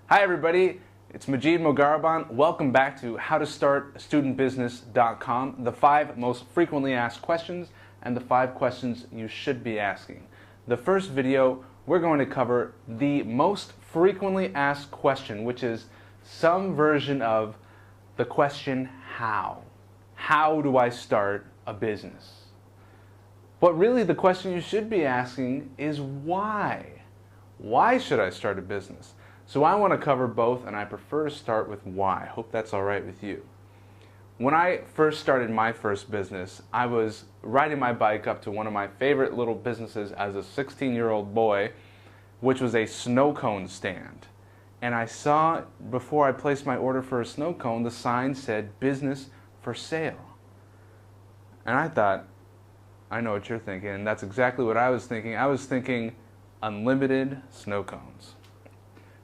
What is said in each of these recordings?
Hi everybody, it's Majid Mogaraban. Welcome back to howtostartastudentbusiness.com, the 5 most frequently asked questions and the 5 questions you should be asking. The first video, we're going to cover the most frequently asked question, which is some version of the question how. How do I start a business? But really the question you should be asking is why? Why should I start a business? So I want to cover both, and I prefer to start with why. Hope that's all right with you. When I first started my first business, I was riding my bike up to one of my favorite little businesses as a 16-year-old boy, which was a snow cone stand. And I saw, before I placed my order for a snow cone, the sign said, "Business for sale." And I thought, I know what you're thinking, and that's exactly what I was thinking. I was thinking unlimited snow cones.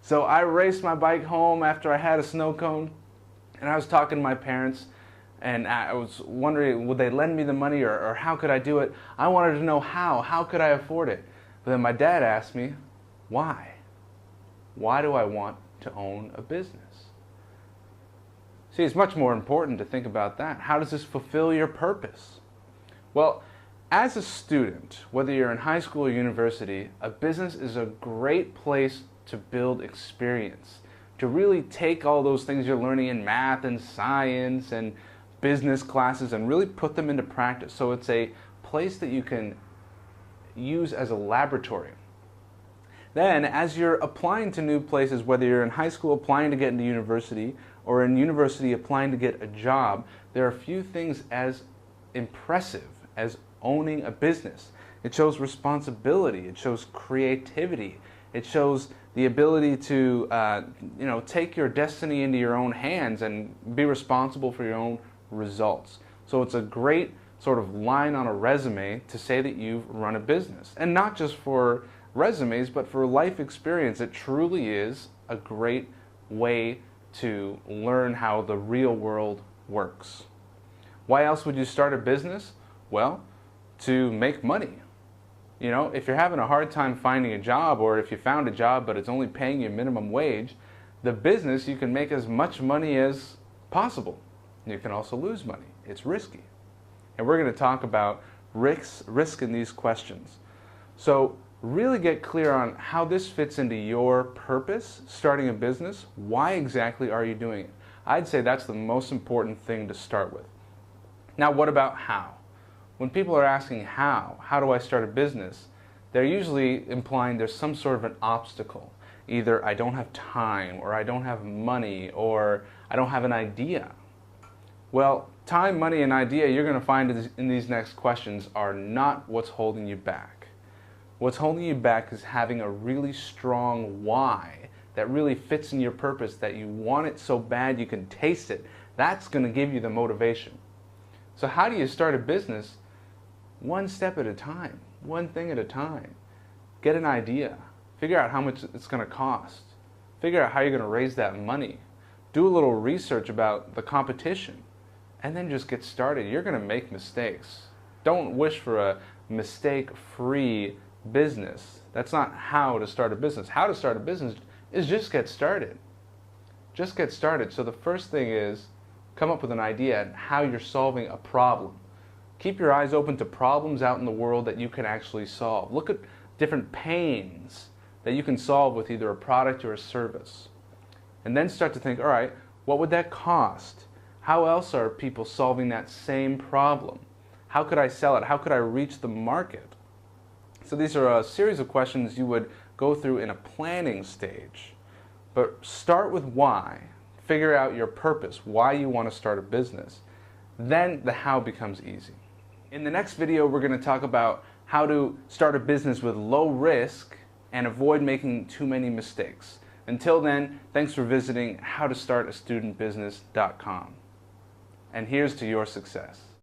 So I raced my bike home after I had a snow cone, and I was talking to my parents, and I was wondering, would they lend me the money, or how could I do it? I wanted to know how could I afford it? But then my dad asked me, why? Why do I want to own a business? See, it's much more important to think about that. How does this fulfill your purpose? Well, as a student, whether you're in high school or university, a business is a great place to build experience, to really take all those things you're learning in math and science and business classes and really put them into practice. So it's a place that you can use as a laboratory. Then, as you're applying to new places, whether you're in high school applying to get into university or in university applying to get a job, there are few things as impressive as owning a business. It shows responsibility, it shows creativity, it shows the ability to take your destiny into your own hands and be responsible for your own results. So it's a great sort of line on a resume to say that you've run a business. And not just for resumes, but for life experience. It truly is a great way to learn how the real world works. Why else would you start a business? Well, to make money. You know, if you're having a hard time finding a job, or if you found a job but it's only paying you minimum wage, the business, you can make as much money as possible. You can also lose money. It's risky. And we're going to talk about risk in these questions. So really get clear on how this fits into your purpose, starting a business. Why exactly are you doing it? I'd say that's the most important thing to start with. Now, what about how? When people are asking how do I start a business, they're usually implying there's some sort of an obstacle. Either I don't have time, or I don't have money, or I don't have an idea. Well, time, money, and idea, you're going to find in these next questions, are not what's holding you back. What's holding you back is having a really strong why that really fits in your purpose, that you want it so bad you can taste it. That's going to give you the motivation. So how do you start a business? One step at a time, one thing at a time. Get an idea. Figure out how much it's going to cost. Figure out how you're going to raise that money. Do a little research about the competition, and then just get started. You're going to make mistakes. Don't wish for a mistake-free business. That's not how to start a business. How to start a business is just get started. Just get started. So the first thing is come up with an idea and how you're solving a problem. Keep your eyes open to problems out in the world that you can actually solve. Look at different pains that you can solve with either a product or a service. And then start to think, all right, what would that cost? How else are people solving that same problem? How could I sell it? How could I reach the market? So these are a series of questions you would go through in a planning stage. But start with why. Figure out your purpose, why you want to start a business. Then the how becomes easy. In the next video, we're going to talk about how to start a business with low risk and avoid making too many mistakes. Until then, thanks for visiting howtostartastudentbusiness.com. And here's to your success.